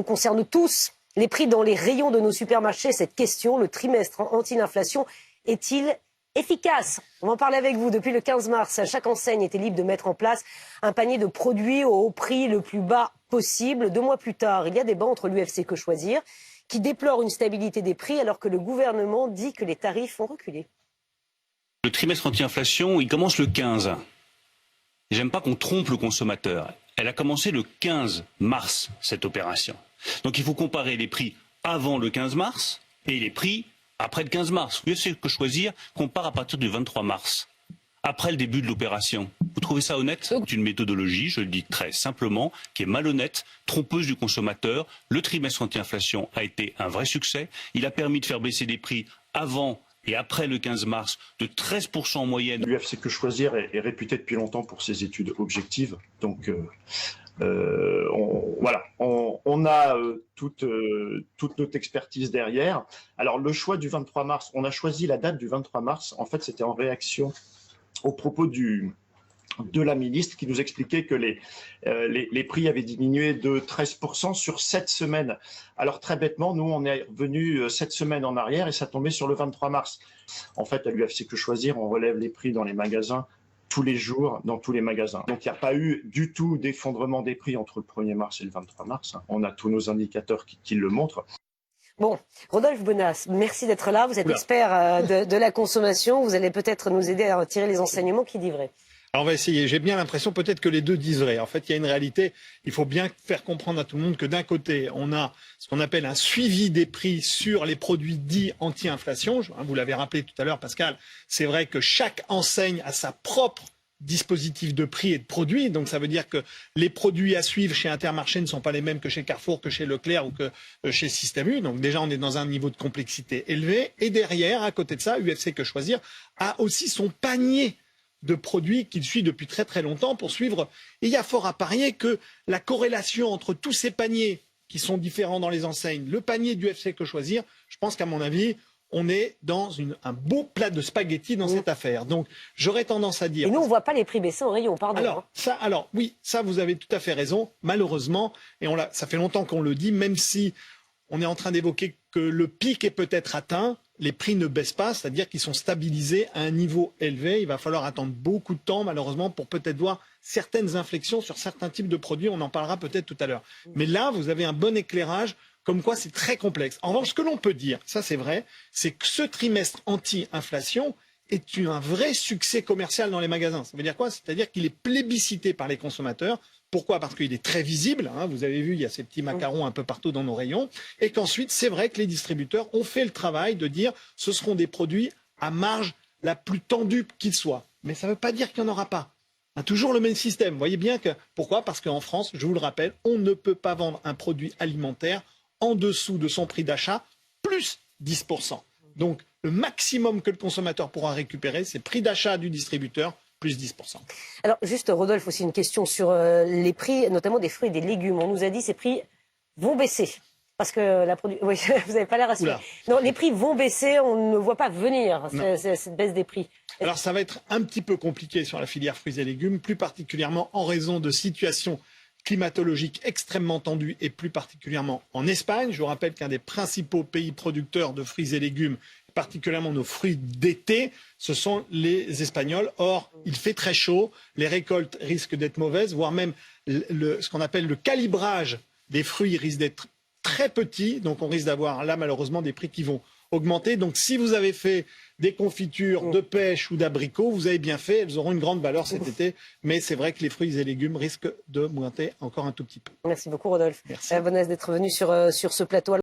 nous concerne tous. Les prix dans les rayons de nos supermarchés, cette question, le trimestre anti-inflation, est-il efficace? On va en parler avec vous. Depuis le 15 mars, chaque enseigne était libre de mettre en place un panier de produits au prix le plus bas possible. 2 mois plus tard, il y a débat entre l'UFC Que Choisir, qui déplore une stabilité des prix alors que le gouvernement dit que les tarifs ont reculé. Le trimestre anti-inflation, il commence le 15. J'aime pas qu'on trompe le consommateur. Elle a commencé le 15 mars, cette opération. Donc il faut comparer les prix avant le 15 mars et les prix après le 15 mars. l'UFC Que Choisir compare à partir du 23 mars, après le début de l'opération. Vous trouvez ça honnête? C'est une méthodologie, je le dis très simplement, qui est malhonnête, trompeuse du consommateur. Le trimestre anti-inflation a été un vrai succès. Il a permis de faire baisser les prix avant et après le 15 mars de 13% en moyenne. L'UFC Que Choisir est réputé depuis longtemps pour ses études objectives. Donc on a toute notre expertise derrière. Alors le choix du 23 mars, on a choisi la date du 23 mars. En fait, c'était en réaction aux propos de la ministre qui nous expliquait que les prix avaient diminué de 13% sur 7 semaines. Alors très bêtement, nous on est revenu 7 semaines en arrière et ça tombait sur le 23 mars. En fait, à l'UFC Que Choisir, on relève les prix dans les magasins tous les jours, dans tous les magasins. Donc il n'y a pas eu du tout d'effondrement des prix entre le 1er mars et le 23 mars. On a tous nos indicateurs qui le montrent. Bon, Rodolphe Bonas, merci d'être là. Vous êtes expert de la consommation. Vous allez peut-être nous aider à tirer les enseignements. Qui dit vrai? Alors on va essayer. J'ai bien l'impression peut-être que les deux disent vrai. En fait, il y a une réalité. Il faut bien faire comprendre à tout le monde que d'un côté, on a ce qu'on appelle un suivi des prix sur les produits dits anti-inflation. Vous l'avez rappelé tout à l'heure, Pascal. C'est vrai que chaque enseigne a sa propre dispositif de prix et de produits. Donc ça veut dire que les produits à suivre chez Intermarché ne sont pas les mêmes que chez Carrefour, que chez Leclerc ou que chez Système U. Donc déjà, on est dans un niveau de complexité élevé. Et derrière, à côté de ça, UFC Que Choisir a aussi son panier de produits qu'il suit depuis très très longtemps pour suivre. Et il y a fort à parier que la corrélation entre tous ces paniers qui sont différents dans les enseignes, le panier du UFC Que Choisir, je pense qu'à mon avis, on est dans un beau plat de spaghettis dans cette affaire. Donc j'aurais tendance à dire... Et nous, on ne voit pas les prix baisser en rayon, pardon. Alors oui, ça vous avez tout à fait raison, malheureusement, et ça fait longtemps qu'on le dit, même si on est en train d'évoquer que le pic est peut-être atteint, les prix ne baissent pas, c'est-à-dire qu'ils sont stabilisés à un niveau élevé. Il va falloir attendre beaucoup de temps, malheureusement, pour peut-être voir certaines inflexions sur certains types de produits. On en parlera peut-être tout à l'heure. Mais là, vous avez un bon éclairage, comme quoi c'est très complexe. En revanche, ce que l'on peut dire, ça c'est vrai, c'est que ce trimestre anti-inflation est un vrai succès commercial dans les magasins. Ça veut dire quoi? C'est-à-dire qu'il est plébiscité par les consommateurs. Pourquoi? Parce qu'il est très visible. Vous avez vu, il y a ces petits macarons un peu partout dans nos rayons. Et qu'ensuite, c'est vrai que les distributeurs ont fait le travail de dire ce seront des produits à marge la plus tendue qu'ils soient. Mais ça ne veut pas dire qu'il n'y en aura pas. Toujours le même système. Vous voyez bien que... Pourquoi? Parce qu'en France, je vous le rappelle, on ne peut pas vendre un produit alimentaire en dessous de son prix d'achat plus 10%. Donc, le maximum que le consommateur pourra récupérer, c'est prix d'achat du distributeur plus 10%. Alors, juste, Rodolphe, aussi une question sur les prix, notamment des fruits et des légumes. On nous a dit que ces prix vont baisser. Parce que oui, vous n'avez pas l'air rassuré. Non, les prix vont baisser, on ne voit pas venir cette baisse des prix. Alors, ça va être un petit peu compliqué sur la filière fruits et légumes, plus particulièrement en raison de situations climatologiques extrêmement tendues et plus particulièrement en Espagne. Je vous rappelle qu'un des principaux pays producteurs de fruits et légumes, particulièrement nos fruits d'été, ce sont les Espagnols. Or, il fait très chaud, les récoltes risquent d'être mauvaises, voire même ce qu'on appelle le calibrage des fruits risque d'être très petit. Donc on risque d'avoir là malheureusement des prix qui vont augmenter. Donc si vous avez fait des confitures de pêche ou d'abricots, vous avez bien fait, elles auront une grande valeur cet été. Mais c'est vrai que les fruits et légumes risquent de monter encore un tout petit peu. Merci beaucoup Rodolphe. Merci. Bonne d'être venu sur ce plateau.